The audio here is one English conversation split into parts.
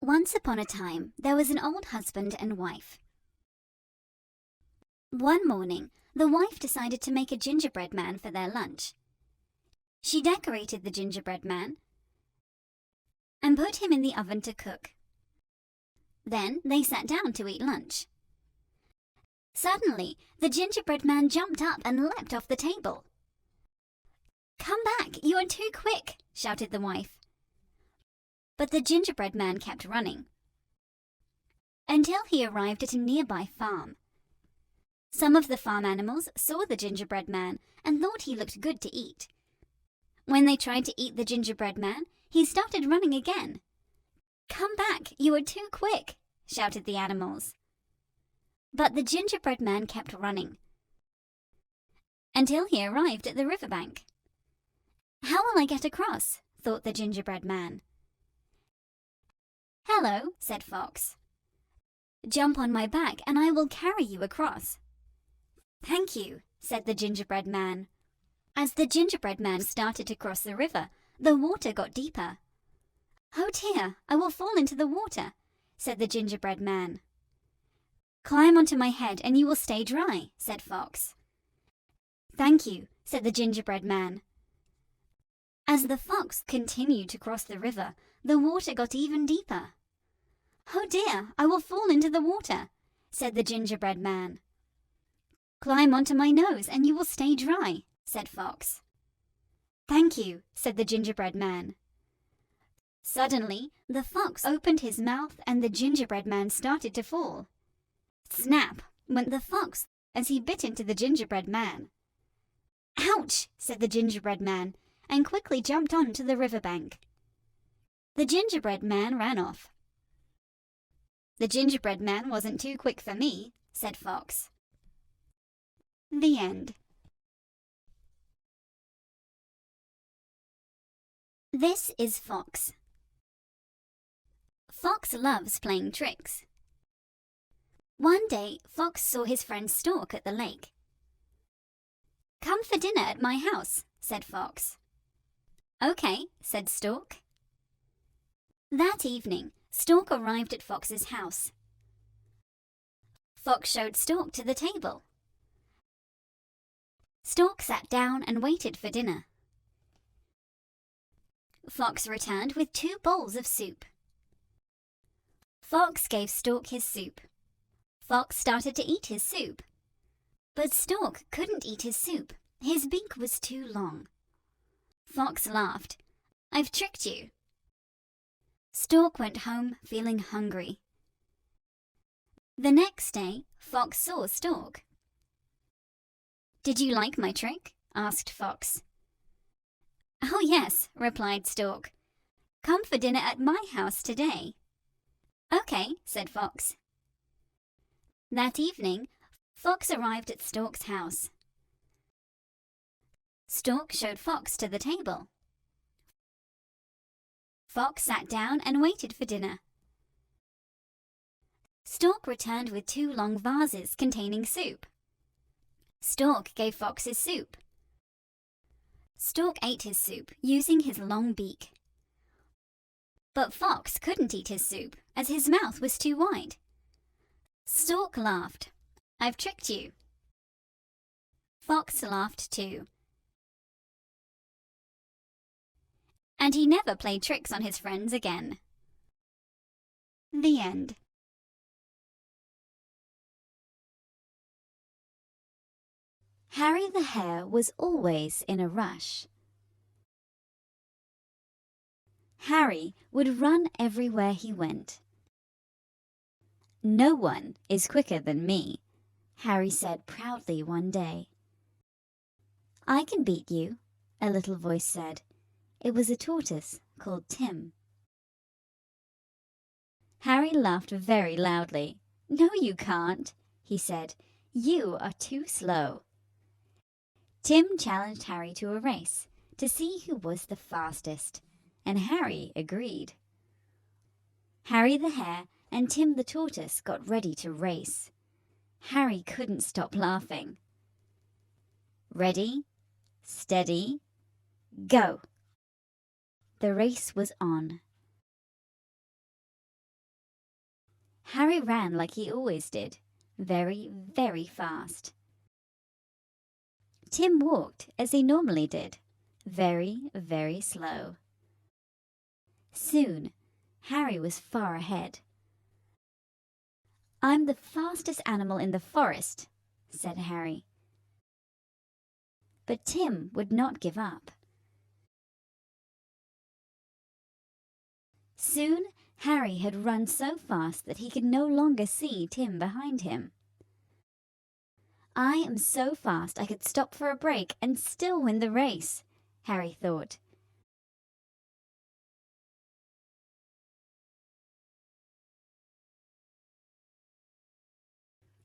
Once upon a time, there was an old husband and wife. One morning, the wife decided to make a gingerbread man for their lunch. She decorated the gingerbread man and put him in the oven to cook. Then they sat down to eat lunch. Suddenly, the gingerbread man jumped up and leapt off the table. "Come back, you are too quick," shouted the wife. But the gingerbread man kept running until he arrived at a nearby farm. Some of the farm animals saw the gingerbread man and thought he looked good to eat. When they tried to eat the gingerbread man, he started running again. "Come back, you are too quick," shouted the animals. But the gingerbread man kept running until he arrived at the riverbank. "How will I get across?" thought the gingerbread man. "Hello," said Fox. "Jump on my back and I will carry you across." "Thank you," said the gingerbread man. As the gingerbread man started to cross the river, the water got deeper. "Oh dear, I will fall into the water," said the gingerbread man. "Climb onto my head and you will stay dry," said Fox. "Thank you," said the gingerbread man. As the fox continued to cross the river, the water got even deeper. "Oh dear, I will fall into the water," said the gingerbread man. "Climb onto my nose and you will stay dry," said Fox. "Thank you," said the gingerbread man. Suddenly, the fox opened his mouth and the gingerbread man started to fall. Snap went the fox as he bit into the gingerbread man. "Ouch," said the gingerbread man, and quickly jumped onto the riverbank. The gingerbread man ran off. "The gingerbread man wasn't too quick for me," said Fox. The end. This is Fox. Fox loves playing tricks. One day, Fox saw his friend Stalk at the lake. "Come for dinner at my house," said Fox. "Okay," said Stalk. That evening, Stalk arrived at Fox's house. Fox showed Stalk to the table. Stalk sat down and waited for dinner. Fox returned with 2 bowls of soup. Fox gave Stalk his soup. Fox started to eat his soup. But Stalk couldn't eat his soup. His beak was too long. Fox laughed. "I've tricked you." Stalk went home feeling hungry. The next day, Fox saw Stalk. "Did you like my trick?" asked Fox. "Oh yes," replied Stalk. "Come for dinner at my house today." "Okay," said Fox. That evening, Fox arrived at Stalk's house. Stalk showed Fox to the table. Fox sat down and waited for dinner. Stalk returned with 2 long vases containing soup. Stalk gave Fox his soup. Stalk ate his soup using his long beak. But Fox couldn't eat his soup as his mouth was too wide. Stalk laughed. "I've tricked you." Fox laughed too. And he never played tricks on his friends again. The end. Harry the Hare was always in a rush. Harry would run everywhere he went. "No one is quicker than me," Harry said proudly one day. "I can beat you," a little voice said. It was a tortoise called Tim. Harry laughed very loudly. "No, you can't," he said. "You are too slow." Tim challenged Harry to a race to see who was the fastest, and Harry agreed. Harry the Hare and Tim the Tortoise got ready to race. Harry couldn't stop laughing. Ready, steady, go! The race was on. Harry ran like he always did, very, very fast. Tim walked as he normally did, very, very slow. Soon, Harry was far ahead. "I'm the fastest animal in the forest," said Harry. But Tim would not give up. Soon, Harry had run so fast that he could no longer see Tim behind him. "I am so fast I could stop for a break and still win the race," Harry thought.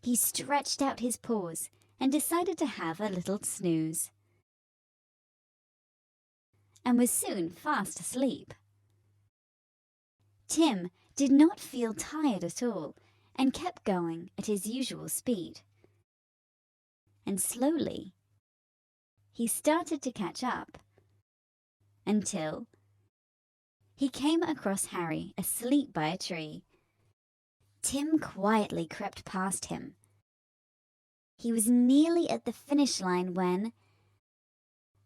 He stretched out his paws and decided to have a little snooze, and was soon fast asleep. Tim did not feel tired at all and kept going at his usual speed. And slowly, he started to catch up, until he came across Harry asleep by a tree. Tim quietly crept past him. He was nearly at the finish line when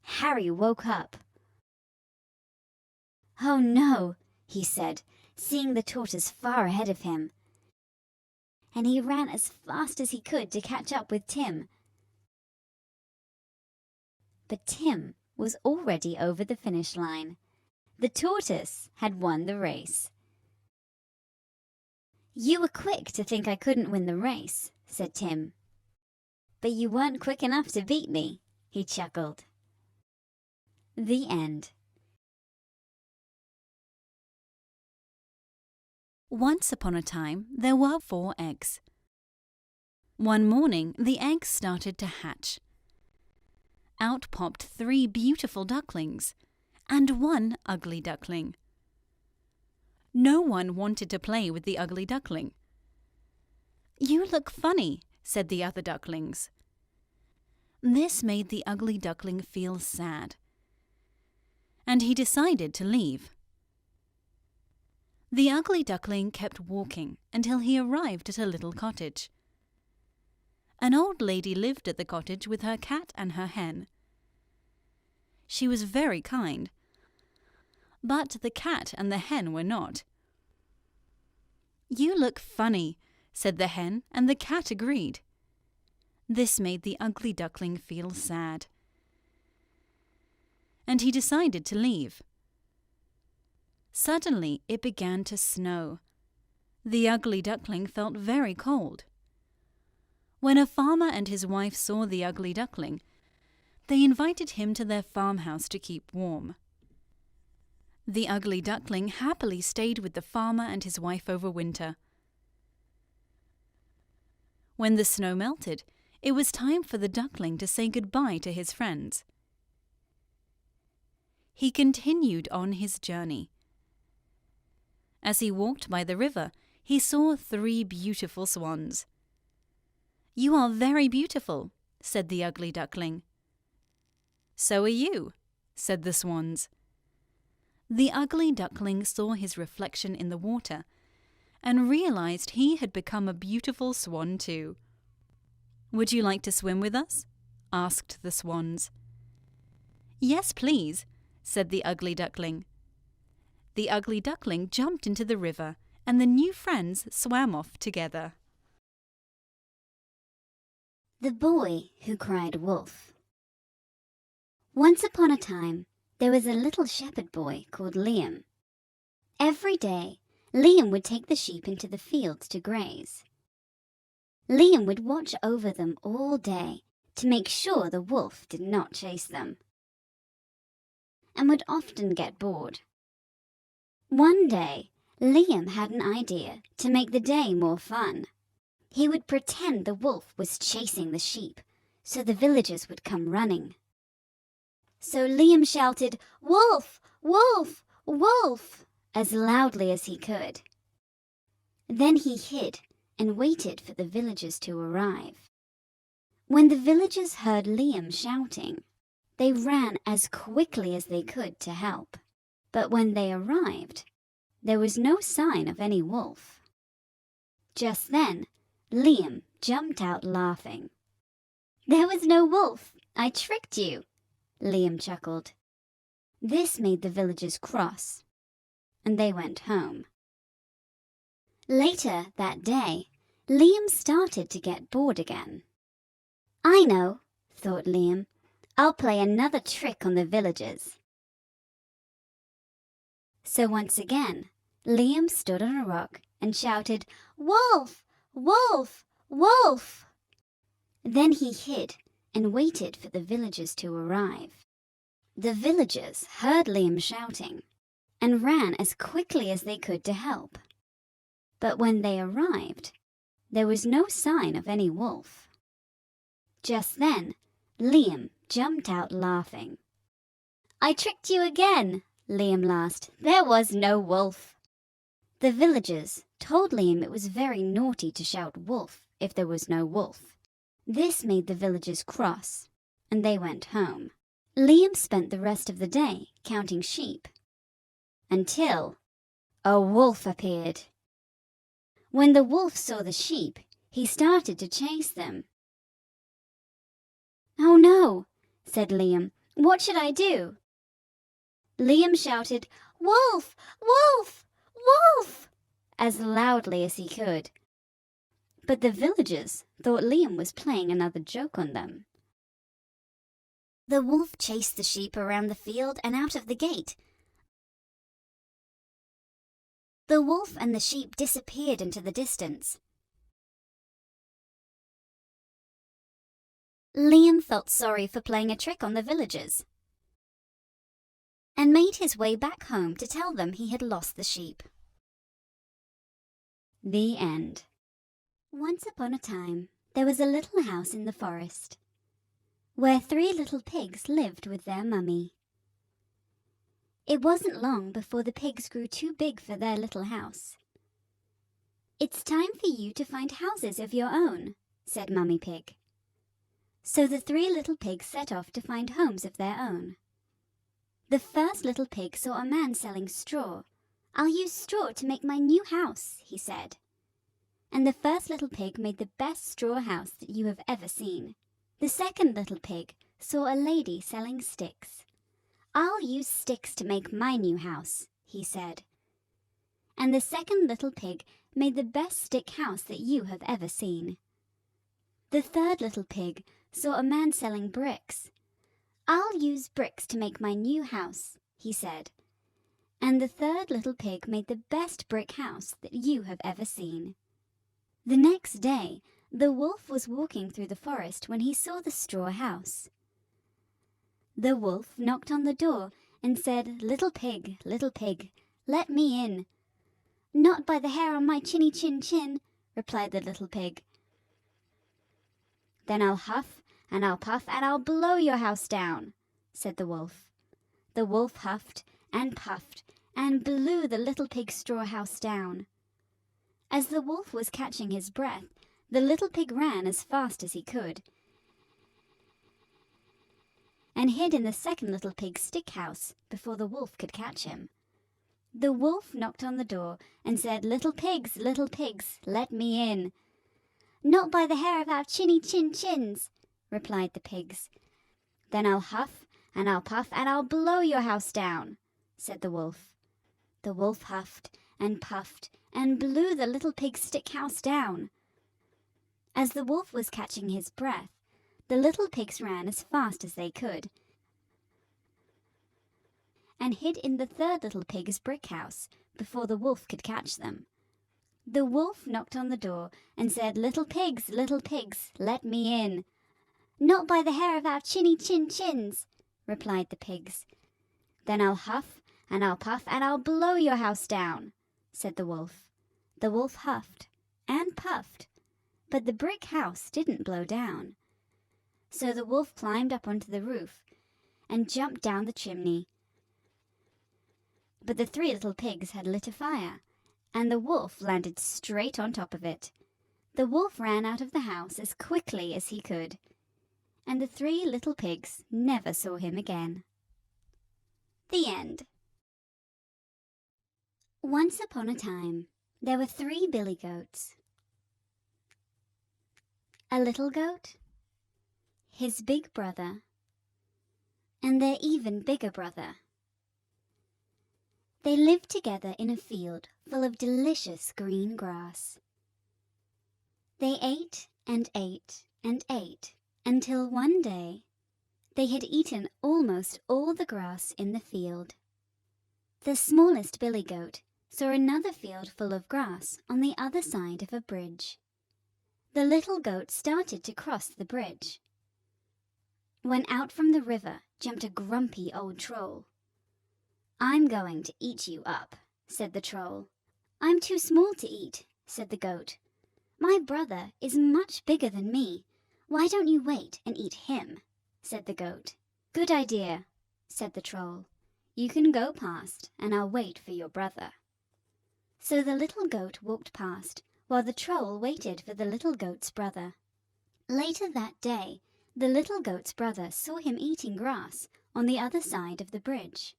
Harry woke up. "Oh no," he said, seeing the tortoise far ahead of him. And he ran as fast as he could to catch up with Tim. But Tim was already over the finish line. The tortoise had won the race. "You were quick to think I couldn't win the race," said Tim. "But you weren't quick enough to beat me," he chuckled. The end. Once upon a time, there were 4 eggs. One morning, the eggs started to hatch. Out popped 3 beautiful ducklings and 1 ugly duckling. No one wanted to play with the ugly duckling. "You look funny," said the other ducklings. This made the ugly duckling feel sad, and he decided to leave. The ugly duckling kept walking until he arrived at a little cottage. An old lady lived at the cottage with her cat and her hen. She was very kind, but the cat and the hen were not. "You look funny," said the hen, and the cat agreed. This made the ugly duckling feel sad, and he decided to leave. Suddenly it began to snow. The ugly duckling felt very cold. When a farmer and his wife saw the ugly duckling, they invited him to their farmhouse to keep warm. The ugly duckling happily stayed with the farmer and his wife over winter. When the snow melted, it was time for the duckling to say goodbye to his friends. He continued on his journey. As he walked by the river, he saw 3 beautiful swans. "You are very beautiful," said the ugly duckling. "So are you," said the swans. The ugly duckling saw his reflection in the water and realized he had become a beautiful swan too. "Would you like to swim with us?" asked the swans. "Yes, please," said the ugly duckling. The ugly duckling jumped into the river, and the new friends swam off together. The Boy Who Cried Wolf. Once upon a time, there was a little shepherd boy called Liam. Every day, Liam would take the sheep into the fields to graze. Liam would watch over them all day to make sure the wolf did not chase them, and would often get bored. One day, Liam had an idea to make the day more fun. He would pretend the wolf was chasing the sheep, so the villagers would come running. So Liam shouted, "Wolf! Wolf! Wolf!" as loudly as he could. Then he hid and waited for the villagers to arrive. When the villagers heard Liam shouting, they ran as quickly as they could to help. But when they arrived, there was no sign of any wolf. Just then, Liam jumped out laughing. "There was no wolf! I tricked you!" Liam chuckled. This made the villagers cross, and they went home. Later that day, Liam started to get bored again. "I know," thought Liam. "I'll play another trick on the villagers." So once again, Liam stood on a rock and shouted, "Wolf! Wolf! Wolf!" Then he hid and waited for the villagers to arrive. The villagers heard Liam shouting and ran as quickly as they could to help. But when they arrived, there was no sign of any wolf. Just then, Liam jumped out laughing. "I tricked you again," Liam laughed. "There was no wolf." The villagers told Liam it was very naughty to shout wolf if there was no wolf. This made the villagers cross, and they went home. Liam spent the rest of the day counting sheep, until a wolf appeared. When the wolf saw the sheep, he started to chase them. "Oh no," said Liam. "What should I do?" Liam shouted, "Wolf! Wolf! Wolf!" as loudly as he could. But the villagers thought Liam was playing another joke on them. The wolf chased the sheep around the field and out of the gate. The wolf and the sheep disappeared into the distance. Liam felt sorry for playing a trick on the villagers and made his way back home to tell them he had lost the sheep. The end. Once upon a time, there was a little house in the forest where 3 little pigs lived with their mummy. It wasn't long before the pigs grew too big for their little house. "It's time for you to find houses of your own," said Mummy Pig. So the 3 little pigs set off to find homes of their own. The first little pig saw a man selling straw. "I'll use straw to make my new house," he said. And the first little pig made the best straw house that you have ever seen. The second little pig saw a lady selling sticks. "I'll use sticks to make my new house," he said. And the second little pig made the best stick house that you have ever seen. The third little pig saw a man selling bricks. "I'll use bricks to make my new house," he said. And the third little pig made the best brick house that you have ever seen. The next day, the wolf was walking through the forest when he saw the straw house. The wolf knocked on the door and said, little pig, let me in." "Not by the hair on my chinny chin chin," replied the little pig. "Then I'll huff and I'll puff and I'll blow your house down," said the wolf. The wolf huffed and puffed and blew the little pig's straw house down. As the wolf was catching his breath, the little pig ran as fast as he could and hid in the second little pig's stick house before the wolf could catch him. The wolf knocked on the door and said, little pigs, let me in." "Not by the hair of our chinny chin chins," replied the pigs. "Then I'll huff and I'll puff and I'll blow your house down," said the wolf. The wolf huffed and puffed and blew the little pig's stick house down. As the wolf was catching his breath, the little pigs ran as fast as they could and hid in the third little pig's brick house before the wolf could catch them. The wolf knocked on the door and said, little pigs, let me in." "Not by the hair of our chinny chin chins," replied the pigs. "Then I'll huff and I'll puff and I'll blow your house down," said the wolf. The wolf huffed and puffed, but the brick house didn't blow down. So the wolf climbed up onto the roof and jumped down the chimney. But the 3 little pigs had lit a fire, and the wolf landed straight on top of it. The wolf ran out of the house as quickly as he could, and the 3 little pigs never saw him again. The end. Once upon a time, there were 3 billy goats. a little goat, his big brother, and their even bigger brother. They lived together in a field full of delicious green grass. They ate and ate and ate until one day they had eaten almost all the grass in the field. The smallest billy goat saw another field full of grass on the other side of a bridge. The little goat started to cross the bridge, when out from the river jumped a grumpy old troll. "I'm going to eat you up," said the troll. "I'm too small to eat," said the goat. "My brother is much bigger than me. Why don't you wait and eat him?" said the goat. "Good idea," said the troll. "You can go past, and I'll wait for your brother." So the little goat walked past, while the troll waited for the little goat's brother. Later that day, the little goat's brother saw him eating grass on the other side of the bridge.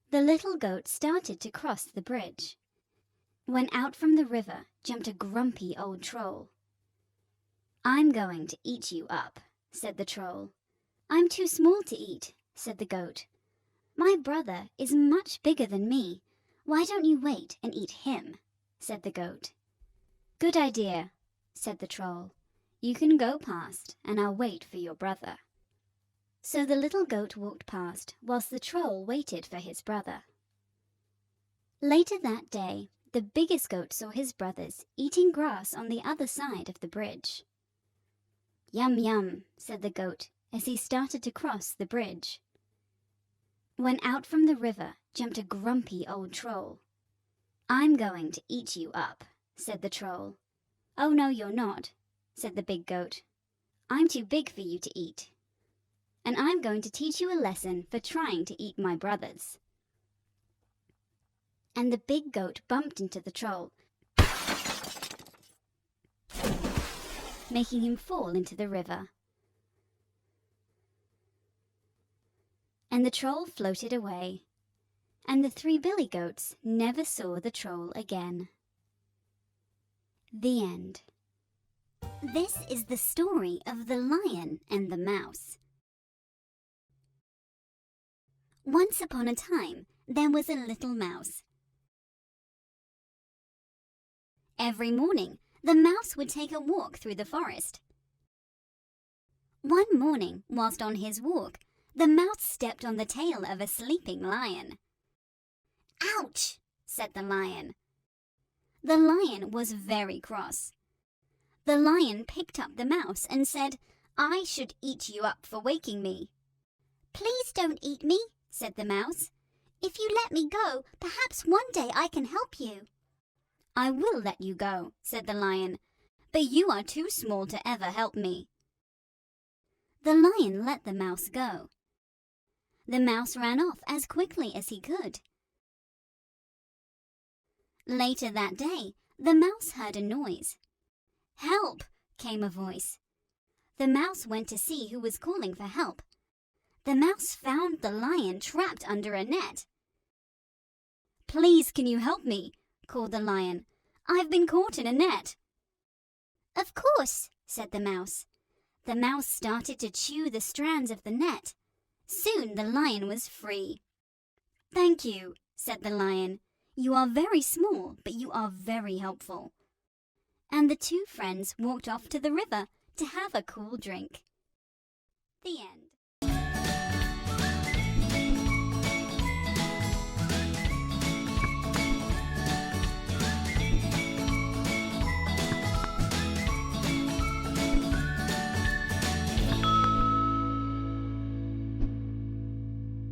The little goat started to cross the bridge, when out from the river jumped a grumpy old troll. "I'm going to eat you up," said the troll. "I'm too small to eat," said the goat. "My brother is much bigger than me. Why don't you wait and eat him?" said the goat. "Good idea," said the troll. "You can go past, and I'll wait for your brother." So the little goat walked past, whilst the troll waited for his brother. Later that day, the biggest goat saw his brothers eating grass on the other side of the bridge. "Yum, yum," said the goat as he started to cross the bridge, when out from the river jumped a grumpy old troll. "I'm going to eat you up," said the troll. "Oh, no, you're not," said the big goat. "I'm too big for you to eat, and I'm going to teach you a lesson for trying to eat my brothers." And the big goat bumped into the troll, making him fall into the river. And the troll floated away, and the 3 billy goats never saw the troll again. The end. This is the story of the lion and the mouse. Once upon a time, there was a little mouse. Every morning, the mouse would take a walk through the forest. One morning, whilst on his walk, the mouse stepped on the tail of a sleeping lion. "Ouch!" said the lion. The lion was very cross. The lion picked up the mouse and said, "I should eat you up for waking me." "Please don't eat me," said the mouse. "If you let me go, perhaps one day I can help you." "I will let you go," said the lion, "but you are too small to ever help me." The lion let the mouse go. The mouse ran off as quickly as he could. Later that day, the mouse heard a noise. "Help!" came a voice. The mouse went to see who was calling for help. The mouse found the lion trapped under a net. "Please, can you help me?" called the lion. "I've been caught in a net." "Of course," said the mouse. The mouse started to chew the strands of the net. Soon the lion was free. "Thank you," said the lion. "You are very small, but you are very helpful." And the 2 friends walked off to the river to have a cool drink. The end.